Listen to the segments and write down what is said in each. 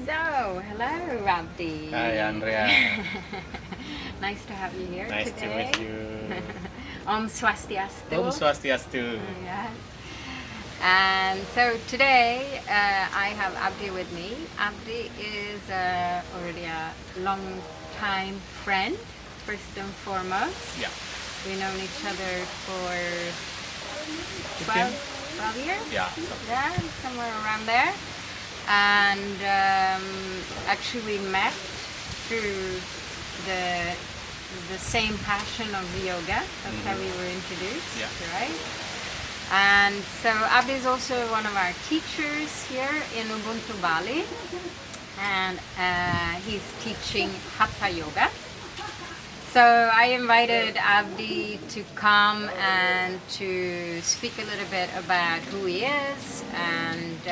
So, hello, Abdi. Hi, Andrea. Nice to have you here Nice to today. meet you. Om Swastiastu. Om Swastiastu. Yeah. And so today I have Abdi with me. Abdi is already a long time friend, first and foremost. Yeah. We've known each other for 12 years? Yeah. Yeah, somewhere around there. And actually met through the same passion of yoga. That's how we were introduced, Yeah. right? And so Abdi is also one of our teachers here in Ubuntu, Bali. And he's teaching Hatha yoga. So I invited Abdi to come and to speak a little bit about who he is and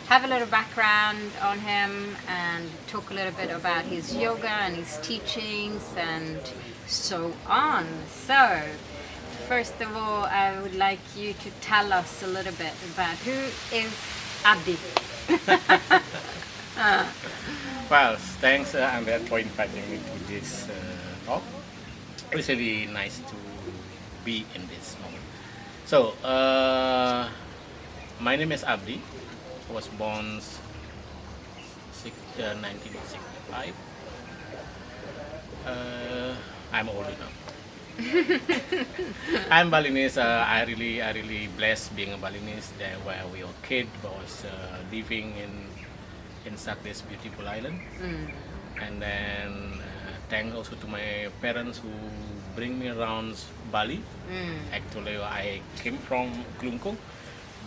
have a little background on him and talk a little bit about his yoga and his teachings and so on. So first of all, I would like you to tell us a little bit about who is Abdi. Well, thanks, Andrea, for inviting me to this talk. It's really nice to be in this moment. So, my name is Abdi. I was born 1965. I'm old enough. I'm Balinese. I really blessed being a Balinese. There, where we were kid, was living in such this beautiful island, and then thanks also to my parents who bring me around Bali. Actually, I came from Klungkung,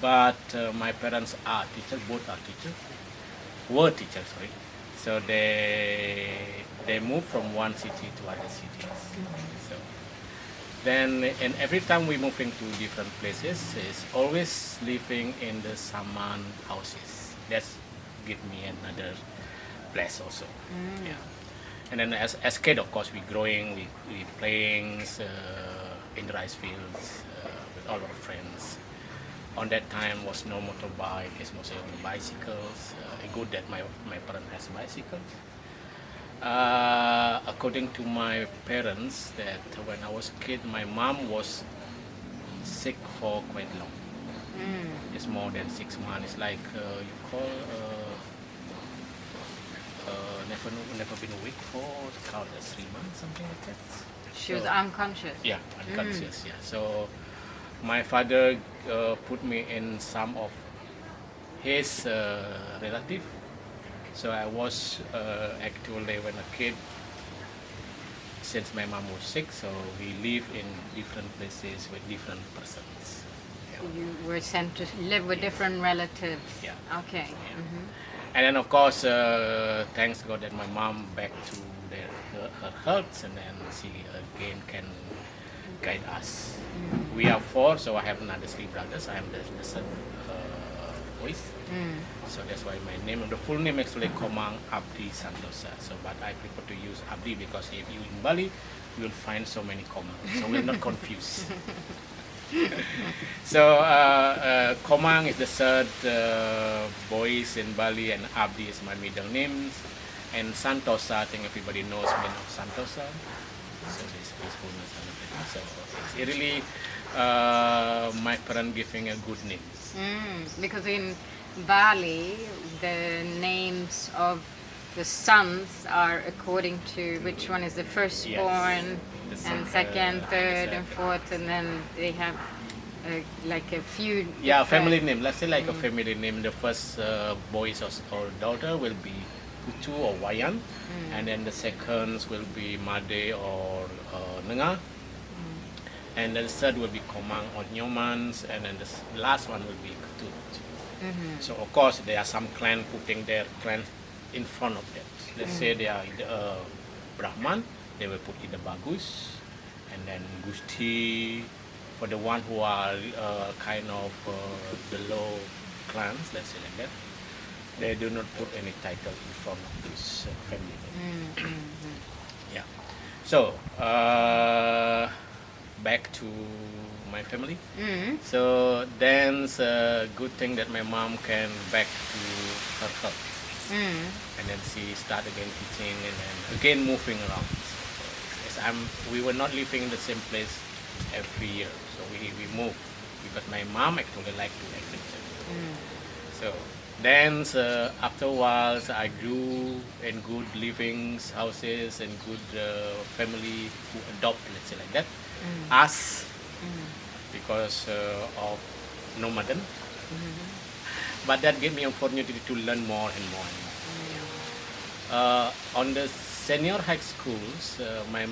but my parents are teachers. Both are teachers. Were teachers, sorry. So they moved from one city to other cities. So then, and every time we move into different places, is always living in the saman houses. That's give me another place also. Yeah. And then as kid, of course, we growing, we playing in the rice fields with all our friends. On that time was no motorbike, it's mostly only bicycles. Good that my parents has bicycles. According to my parents, that when I was a kid, my mom was sick for quite long. It's more than 6 months. It's like you call never been awake for count as 3 months, something like that. She was So- unconscious. Yeah, unconscious. Yeah. So my father put me in some of his relative. So I was actually when a kid, since my mom was sick, so we live in different places with different persons. You were sent to live with different relatives. Yeah. Okay. And then of course, thanks God that my mom back to her health, and then she again can guide us. We are 4, so I have another 3 brothers. I am the son voice. So that's why my name, the full name actually Komang Abdi Santosa. So but I prefer to use Abdi because if you in Bali, you will find so many Komang. So we're not confused. So Komang is the third voice in Bali, and Abdi is my middle names. And Santosa, I think everybody knows meaning of Santosa. So this peacefulness and everything. So it's really my parents giving a good name. Because in Bali, the names of the sons are according to which one is the firstborn, The and second, second, third, and exactly. fourth, and then they have like a few. Yeah, different- family name. Let's say like a family name. The first boy or daughter will be Putu or Wayan, and then the seconds will be Made or Nenga, and then the third will be Komang or Nyomans, and then the last one will be Ketut. So of course there are some clan putting their clan in front of that. Let's say they are Brahman, they will put in the Bagus, and then Gusti for the one who are kind of the low clans, let's say like that. They do not put any title in front of this family name. Yeah. So back to my family. So then's a good thing that my mom can back to her health. And then she start again teaching and then again moving around. So we were not living in the same place every year. So we moved because my mom actually liked to adventure. So then after a while I grew in good livings, houses and good family who adopt, let's say like that, us because of nomaden. But that gave me opportunity to learn more and more and more. On the senior high schools, my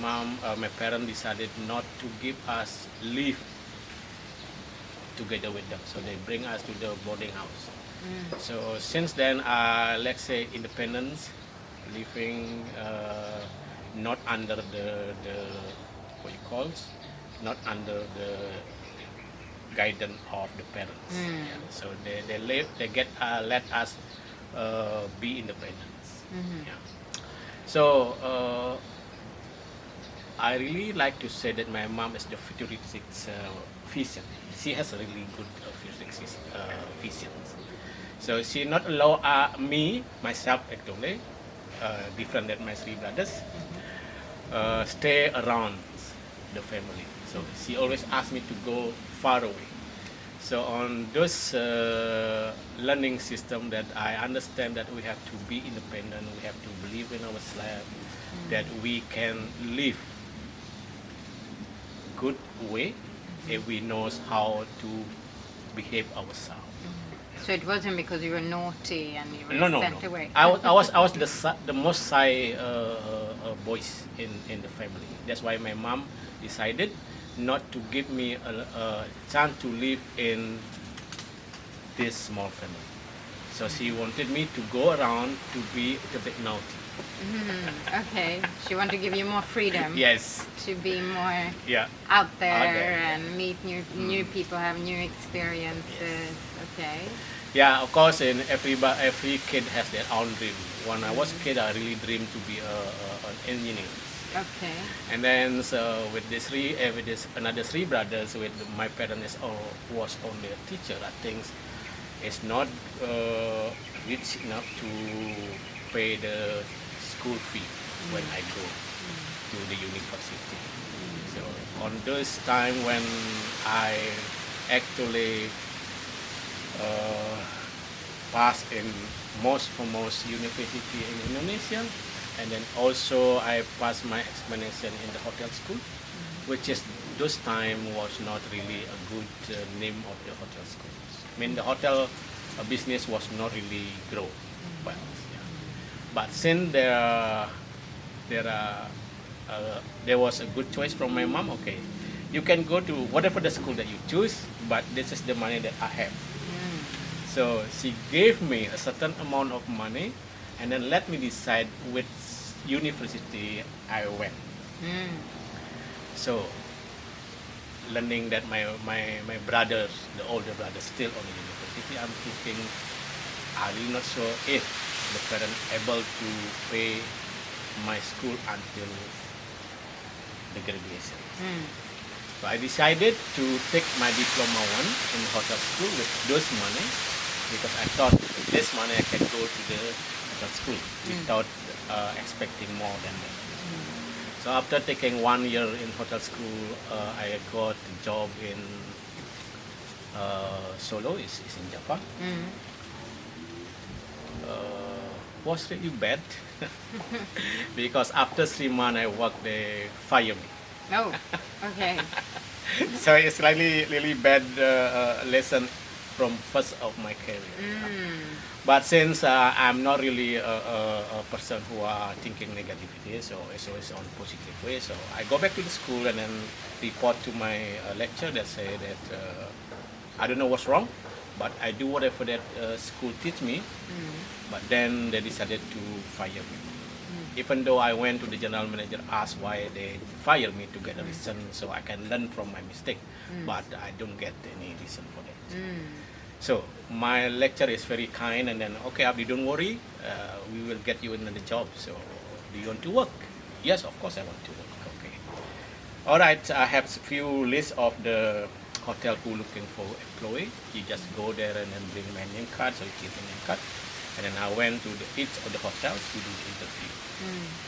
parents decided not to give us leave together with them. So they bring us to the boarding house. So since then, let's say independence, living not under the what you call, not under the guidance of the parents. Yeah. So they let us be independent. Yeah. So I really like to say that my mom is the futuristic vision. She has a really good futuristic vision. So she not allow myself actually, different than my three brothers, stay around the family. So she always asked me to go far away. So on those learning system that I understand that we have to be independent, we have to believe in ourselves, that we can live good way if we know how to behave ourselves. So it wasn't because you were naughty and you were No. sent away. I was the most shy boys in the family. That's why my mom decided not to give me a chance to live in this small family. So she wanted me to go around to be a bit naughty. Okay, she wanted to give you more freedom. Yes. To be more Yeah. out there Out there. and meet new people, have new experiences. Okay. Yeah, of course, and every kid has their own dream. When I was a kid, I really dreamed to be an engineer. Okay. And then with another three brothers, with my parents was only a teacher. I think it's not rich enough to pay the school fee when I go to the university. So on those time when I actually passed in most university in Indonesia, and then also I passed my examination in the hotel school, which is those time was not really a good name of the hotel schools. I mean the hotel business was not really grow well. Yeah. But since there was a good choice from my mom, okay, you can go to whatever the school that you choose, but this is the money that I have. So she gave me a certain amount of money and then let me decide which university I went. So learning that my brothers, the older brothers, still on the university, I'm thinking I'm really not sure if the parent able to pay my school until the graduation. So I decided to take my diploma 1 in hotel school with those money, because I thought with this money I can go to the hotel school without expecting more than that. So after taking 1 year in hotel school, I got a job in Solo, is in Java. Was really bad because after 3 months I worked, they fired me. Oh, okay. So it's really bad lesson from first of my career. But since I'm not really a person who are thinking negativity, so it's always on positive way. So I go back to the school and then report to my lecturer that say that I don't know what's wrong, but I do whatever that school teach me. But then they decided to fire me. Even though I went to the general manager, asked why they fired me to get a reason so I can learn from my mistake. But I don't get any reason for that. So my lecturer is very kind and then, okay, Abdi, don't worry, we will get you another job. So do you want to work? Yes, of course I want to work. Okay. All right, I have a few lists of the hotel who looking for employee. You just go there and then bring my name card, so you give the name card. And then I went to each of the hotels to do the interview.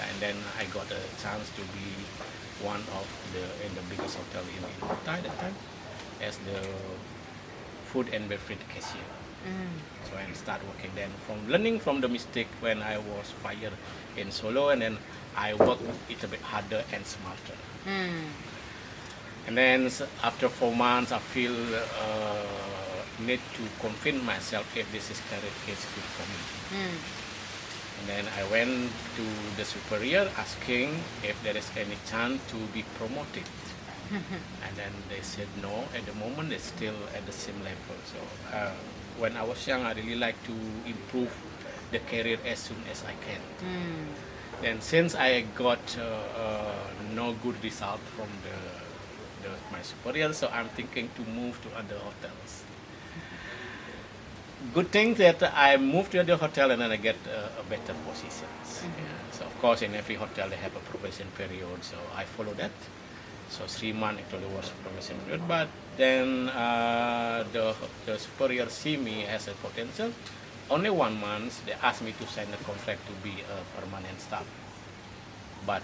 And then I got a chance to be one of in the biggest hotel in Hatha at that time as the food and beverage cashier. So I start working then from learning from the mistake when I was fired in Solo, and then I worked it a bit harder and smarter. And then after 4 months, I feel need to convince myself if this is career is good for me. And then I went to the superior asking if there is any chance to be promoted. And then they said no, at the moment they're still at the same level. So when I was young, I really like to improve the career as soon as I can. Then since I got no good result from my superior, so I'm thinking to move to other hotels. Good thing that I moved to other hotel and then I get a better positions. So of course in every hotel they have a probation period, so I follow that. So 3 months actually was probation period, but then the superior see me as a potential. Only 1 month they asked me to sign a contract to be a permanent staff, but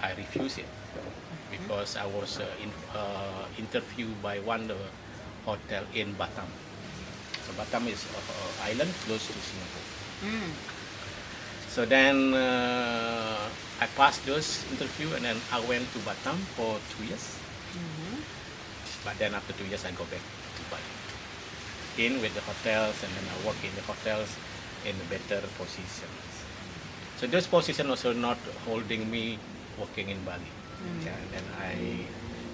I refused it because I was interviewed by one hotel in Batam. So Batam is an island close to Singapore. So then I passed those interview and then I went to Batam for 2 years. But then after 2 years I go back to Bali. In with the hotels, and then I work in the hotels in better positions. So those positions also not holding me working in Bali. Yeah, and then I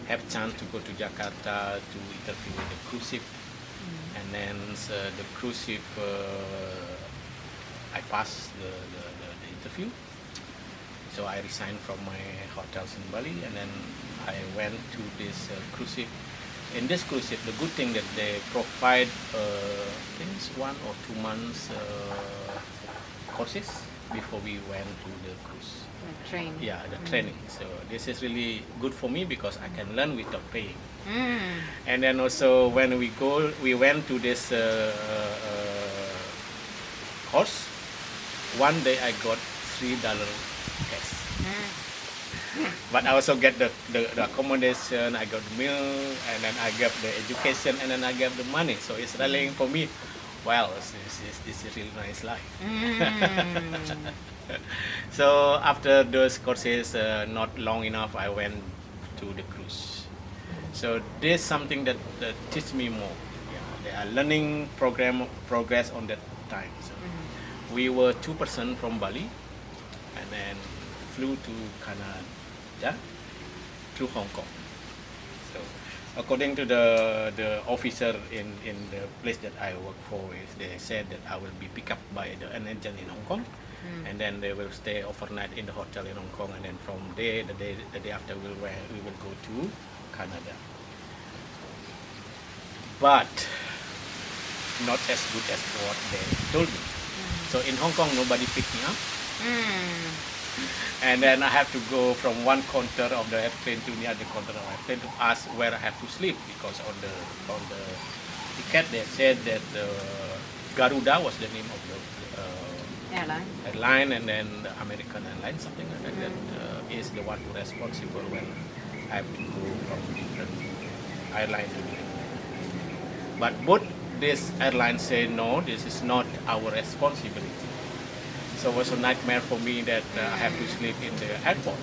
have chance to go to Jakarta to interview with the cruise ship. And then the cruise ship, I passed the interview. So I resigned from my hotels in Bali, and then I went to this cruise ship. In this cruise ship, the good thing that they provide, I think it's 1 or 2 months courses before we went to the cruise. The training. Yeah, the training. So this is really good for me because I can learn without paying. And then also when we went to this course. One day I got $3 cash. But I also get the accommodation, I got the meal, and then I get the education, and then I get the money. So it's really for me, wow, this is really nice life. So after those courses, not long enough, I went to the cruise. So this is something that teach me more. Yeah, they are learning progress on that time. So we were 2 persons from Bali, and then flew to Canada through Hong Kong. So according to the officer in the place that I work for, they said that I will be picked up by an agent in Hong Kong, and then they will stay overnight in the hotel in Hong Kong, and then from there, the day after, we will go to Canada. But not as good as what they told me. So in Hong Kong, nobody picked me up. And then I have to go from one counter of the airplane to the other counter of the airplane to ask where I have to sleep, because on the ticket they said that Garuda was the name of the airline, and then the American airline, something like that, is the one who responsible when I have to go from different airline to different. But both these airlines say no, this is not our responsibility. So it was a nightmare for me that I have to sleep in the airport.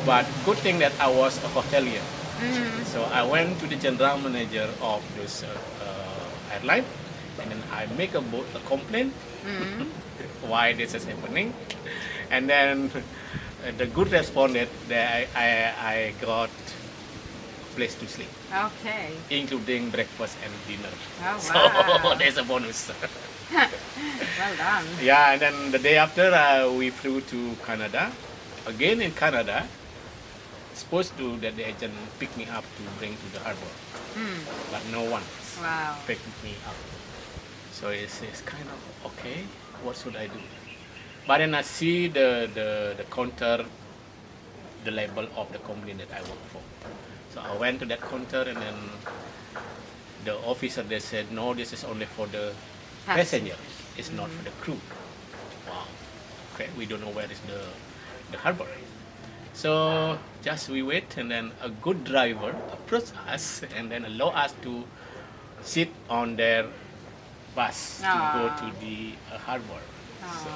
But good thing that I was a hotelier. So I went to the general manager of this airline, and then I make a complaint why this is happening. And then the good response that I got place to sleep. Okay. Including breakfast and dinner. Oh, wow. So there's a bonus. Well done. Yeah, and then the day after we flew to Canada. Again in Canada, supposed to that the agent pick me up to bring to the harbor, but no one picked me up. So it's kind of okay. What should I do? But then I see the counter, the label of the company that I work for. So I went to that counter, and then the officer they said no, this is only for the passenger. It's not for the crew. Wow. Okay, we don't know where is the harbor. So just we wait, and then a good driver approached us and then allow us to sit on their bus to go to the harbor. So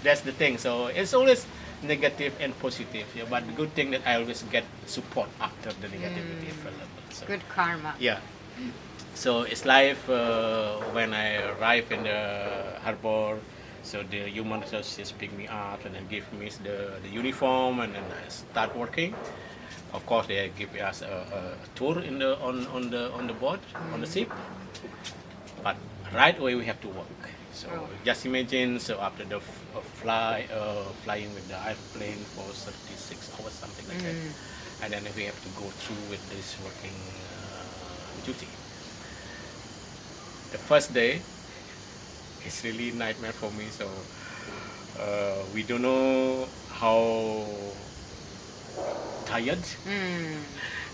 that's the thing. So it's always negative and positive. Yeah, but the good thing that I always get support after the negativity available. So, Good karma. yeah. So it's like when I arrive in the harbor, so the human resources pick me up and then give me the uniform, and then I start working. Of course, they give us a tour in the on the boat on the ship, but right away we have to work. So just imagine, so after the flying with the airplane for 36 hours, something like that, and then we have to go through with this working duty. The first day, it's really nightmare for me. So we don't know how tired,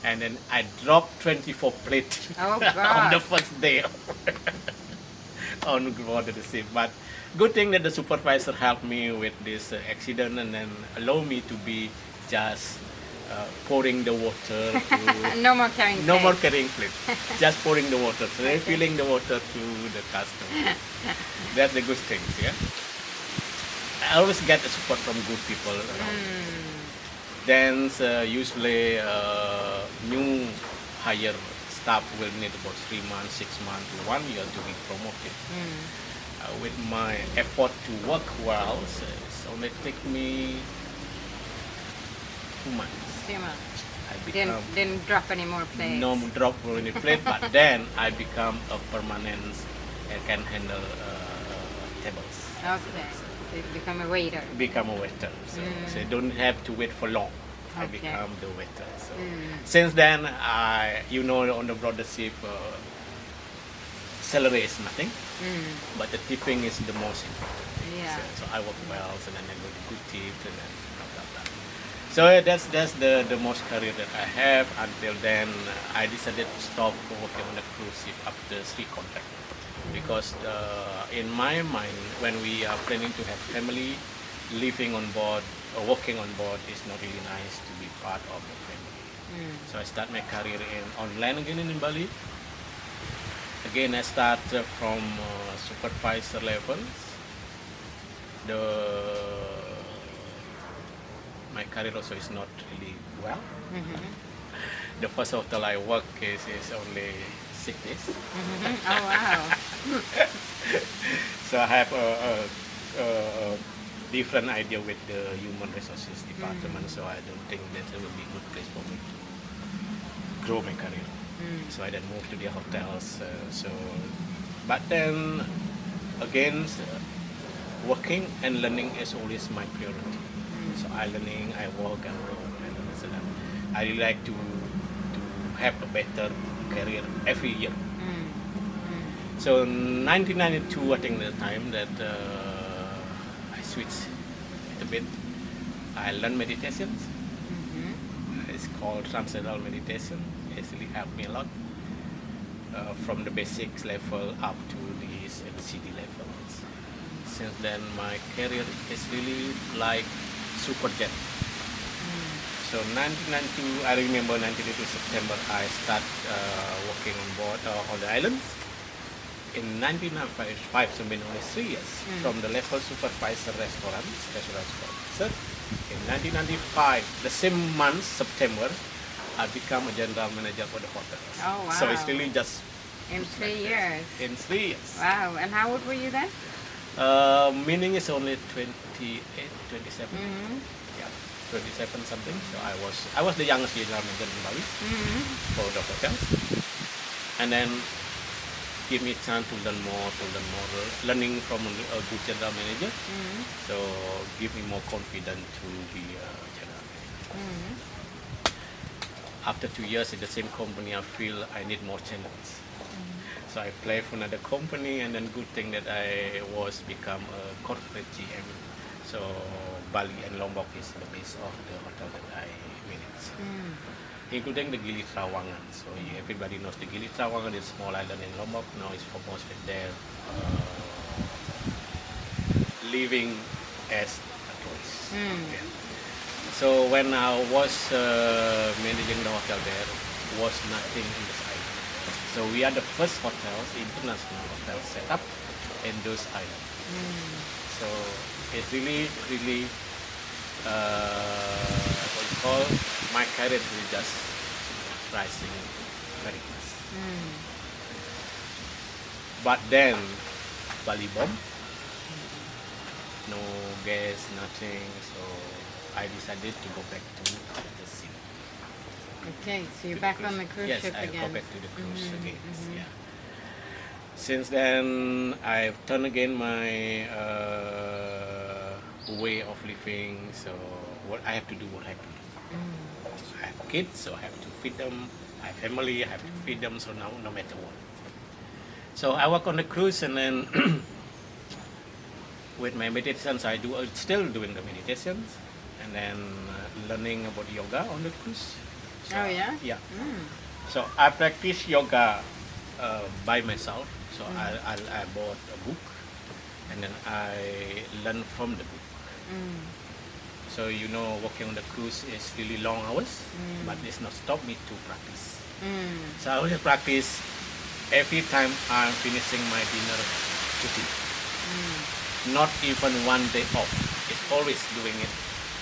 and then I dropped 24 plates Oh, on the God. first day on board the ship. But good thing that the supervisor helped me with this accident and then allow me to be just pouring the water to No more carrying no more plates. carrying plate, just pouring the water, so refilling the water to the customer. That's the good things, yeah. I always get the support from good people around. Then usually new hire staff will need about 3 months, 6 months, to 1 year to be promoted. With my effort to work well, so it's only take me 2 months. 2 months. I become Didn't drop any more plates. no drop on any plate, but then I become a permanent and can handle tables. Okay. So you become a waiter. Become a waiter, so I don't have to wait for long. I Okay. become the waiter. So since then, on the broader ship, salary is nothing, but the tipping is the most important. Yeah. So I work well, and then I got good tips, and then blah blah blah. So that's the most career that I have. Until then, I decided to stop working on the cruise ship after 3 contracts. Because in my mind, when we are planning to have family, living on board or working on board is not really nice to be part of the family. So I start my career on land again in Bali. Again, I start from supervisor levels. My career also is not really well. The first hotel I work is only 6 days. Oh, wow. So I have a different idea with the human resources department. So I don't think that it will be a good place for me to grow my career. So I then moved to the hotels. But then again, working and learning is always my priority. So I work and learn. So I really like to have a better career every year. So 1992, I think the time that I switched a bit. I learned meditations. It's called transcendental meditation. It's really helped me a lot from the basics level up to the CD levels. Since then, my career is really like super jet. So 1992, I remember 1992 September, I start working on board on the islands. In 1995, so been only 3 years, from the level supervisor restaurant supervisor. In 1995, the same month, September, I become a general manager for the hotel. Oh, wow. So it's really just In 3 years. in 3 years. Wow. And how old were you then? Meaning is only 28, 27. Yeah, 27 something. So I was the youngest general manager in Bali for the hotels. And then give me a chance to learn more, learning from a good general manager. So give me more confidence to be a general manager. After 2 years in the same company, I feel I need more challenge. So I applied for another company, and then good thing that I was become a corporate GM. So Bali and Lombok is the base of the hotel that I manage, including the Gili Trawangan. So everybody knows the Gili Trawangan is a small island in Lombok. Now it's famous with their living as a tourist. Mm. Yeah. So when I was managing the hotel there, was nothing in this island. So we are the first hotels, international hotels set up in those islands. So it's really, really, what you call, my career is just rising very fast. But then Bali bomb, no gas, nothing. So I decided to go back to the sea. Okay, so you're back on the cruise Yes, ship I again. go back to the cruise again. Yeah. Since then, I've turned again my way of living. So what I have to do, what I have to do. I have kids, so I have to feed them. I have family, I have to feed them. So now, no matter what. So I work on the cruise, and then with my meditations, I do still doing the meditations, and then learning about yoga on the cruise. So, Oh, yeah? Yeah. So I practice yoga by myself. So I bought a book, and then I learn from the book. So working on the cruise is really long hours, but it's not stop me to practice. So I always practice every time I'm finishing my dinner duty. Not even one day off. It's always doing it.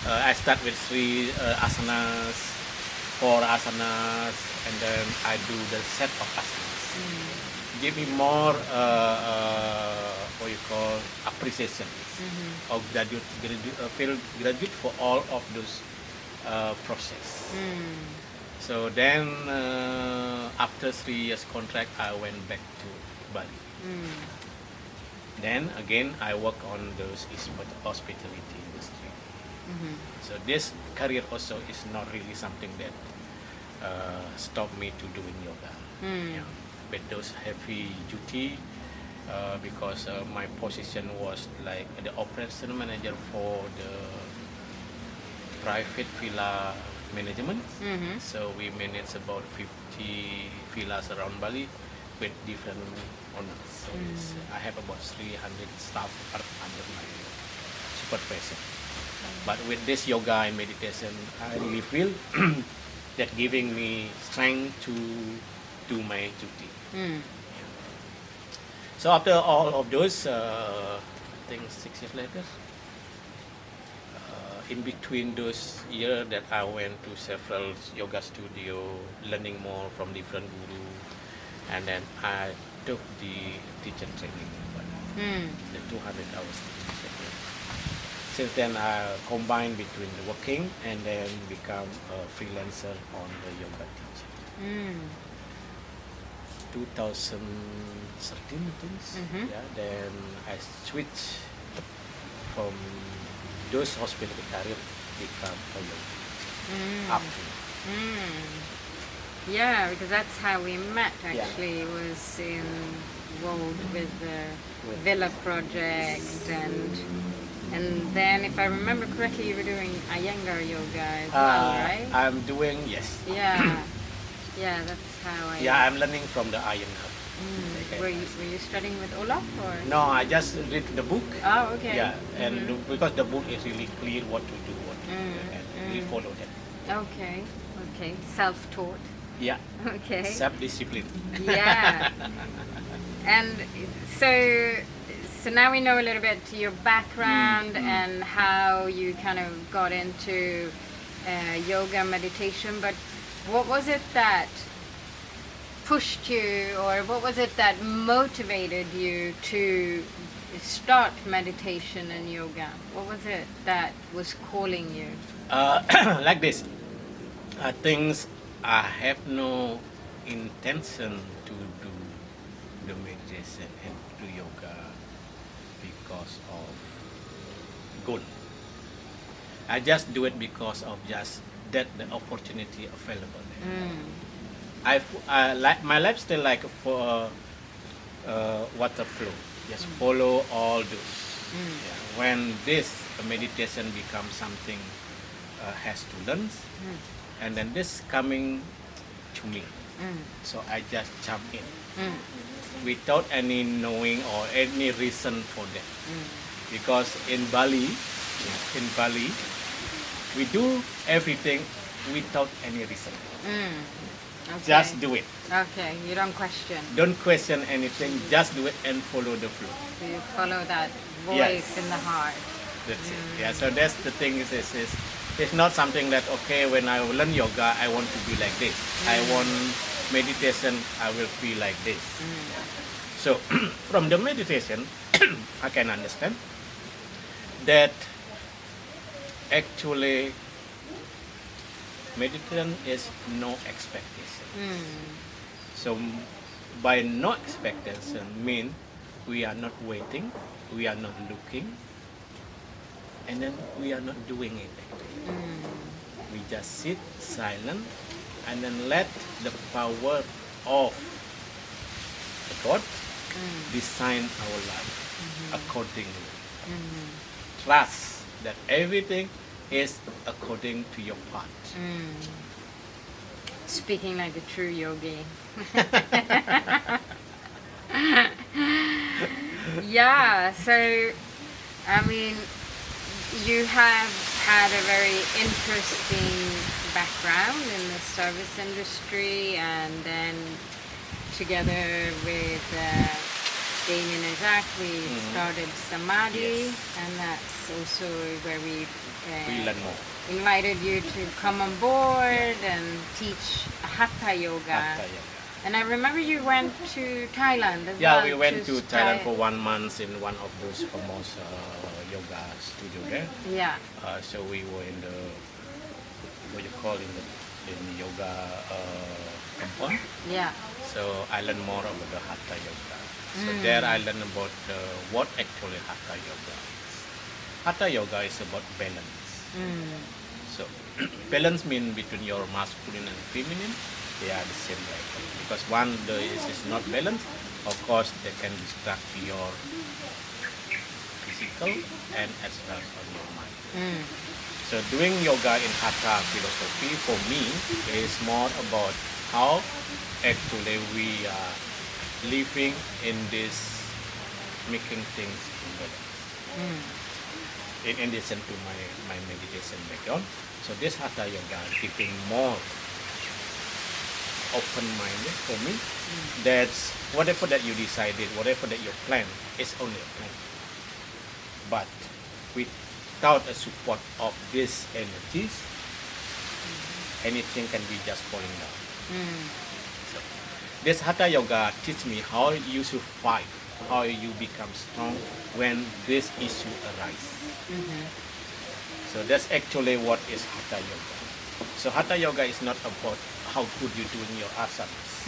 I start with 3 asanas, 4 asanas, and then I do the set of asanas. Give me more what you call appreciation or feel gratitude for all of those process. So then after 3 years contract, I went back to Bali. Then again, I work on those hospitality industry. So this career also is not really something that stopped me to doing yoga. Yeah. With those heavy duty, because my position was like the operation manager for the private villa management. So we manage about 50 villas around Bali with different owners. So I have about 300 staff under my supervision. But with this yoga and meditation, I really feel that giving me strength to do my duty. So after all of those, I think 6 years later, in between those years that I went to several yoga studio, learning more from different guru, and then I took the teacher training, the 200 hours teacher training. Since then, I combined between the working and then become a freelancer on the yoga teaching. 2013, I think. Yeah, then I switched from those hospitality career become a yoga. Abdi. Yeah, because that's how we met actually, was involved with the villa project, and then if I remember correctly, you were doing Iyengar yoga as well, right? I'm doing, yes. Yeah, yeah, that's how I... Yeah, I'm learning from the Iyengar. Were you studying with Olaf or? No, I just read the book. Oh, okay. Yeah, and because the book is really clear what to do, and we follow that. Okay, self-taught. Yeah. Okay. Self-discipline. Yeah. And so now we know a little bit your background and how you kind of got into yoga meditation, but what was it that pushed you, or what was it that motivated you to start meditation and yoga? What was it that was calling you? Like this, I think I have no intention to do the meditation and do yoga because of goal. I just do it because of just that the opportunity available there. I like my lifestyle like for water flow. Just follow all those. Yeah. When this meditation becomes something has to learn, and then this coming to me, so I just jump in without any knowing or any reason for that. because in Bali, we do everything without any reason. Okay. Just do it. Okay, you don't question. Don't question anything. Just do it and follow the flow. So you follow that voice Yes. in the heart. That's it. Yeah. So that's the thing. Is it's not something that okay, when I learn yoga, I want to be like this. I want meditation, I will feel like this. So from the meditation, I can understand that actually meditation is no expectation. So by no expectation mean we are not waiting, we are not looking, and then we are not doing anything. We just sit silent and then let the power of the God design our life accordingly. Trust that everything is according to your path. Speaking like a true yogi. Yeah, so I mean, you have had a very interesting background in the service industry, and then together with Damien and Jack, we started Samadhi, Yes. and that's also where we We learn more. invited you to come on board and teach Hatha yoga. Hatha yoga. And I remember you went to Thailand as well. Yeah, we went to Thailand try- for 1 month in one of those famous yoga studio there. Yeah. So we were in the what you call in the yoga compound. Yeah. So I learned more about the Hatha yoga. So there I learned about what actually Hatha yoga is. Hatha yoga is about balance. So balance means between your masculine and feminine, they are the same level. Because one is not balanced, of course they can distract your physical and as well on your mind. So doing yoga in Hatha philosophy for me is more about how actually we are living in this making things in balance. In addition to my meditation background, so this Hatha yoga giving more open-minded for me. That's whatever that you decided, whatever that you plan, is only a plan. But without a support of these energies, anything can be just falling down. So this Hatha yoga teach me how you survive, how you become strong when this issue arise. So that's actually what is Hatha yoga. So Hatha yoga is not about how good you do in your asanas,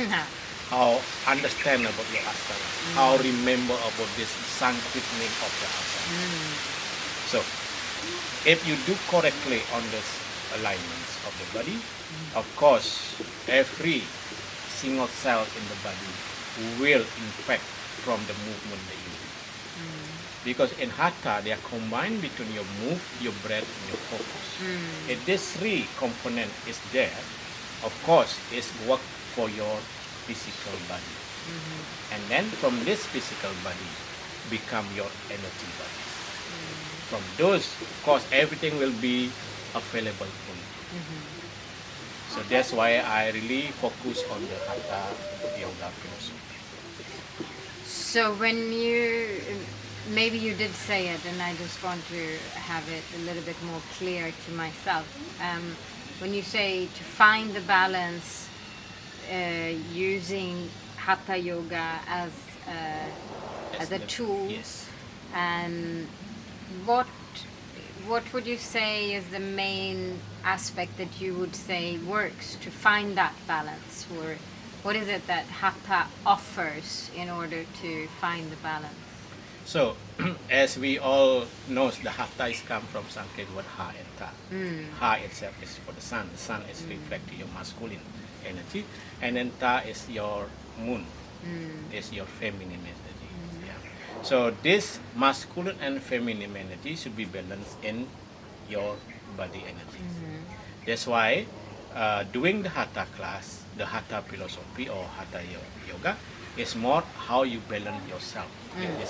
how understand about your asanas, how remember about this Sanskrit name of the asana. So if you do correctly on this alignments of the body, of course every single cell in the body will impact from the movement that you do. Because in Hatha, they are combined between your move, your breath, and your focus. If this three component is there, of course, it's work for your physical body. And then from this physical body, become your energy body. From those, of course, everything will be available for you. So that's why I really focus on the Hatha yoga philosophy. So when you, maybe you did say it, and I just want to have it a little bit more clear to myself. When you say to find the balance using Hatha yoga as a tool, Yes. and what would you say is the main aspect that you would say works to find that balance? Or what is it that Hatha offers in order to find the balance? So, as we all know, the Hatha is come from Sanskrit word Ha and Ta. Ha itself is for the sun. The sun is reflecting your masculine energy, and then Ta is your moon, is your feminine energy. Yeah. So this masculine and feminine energy should be balanced in your body energy. That's why doing the Hatha class, the Hatha philosophy or Hatha yoga, is more how you balance yourself in this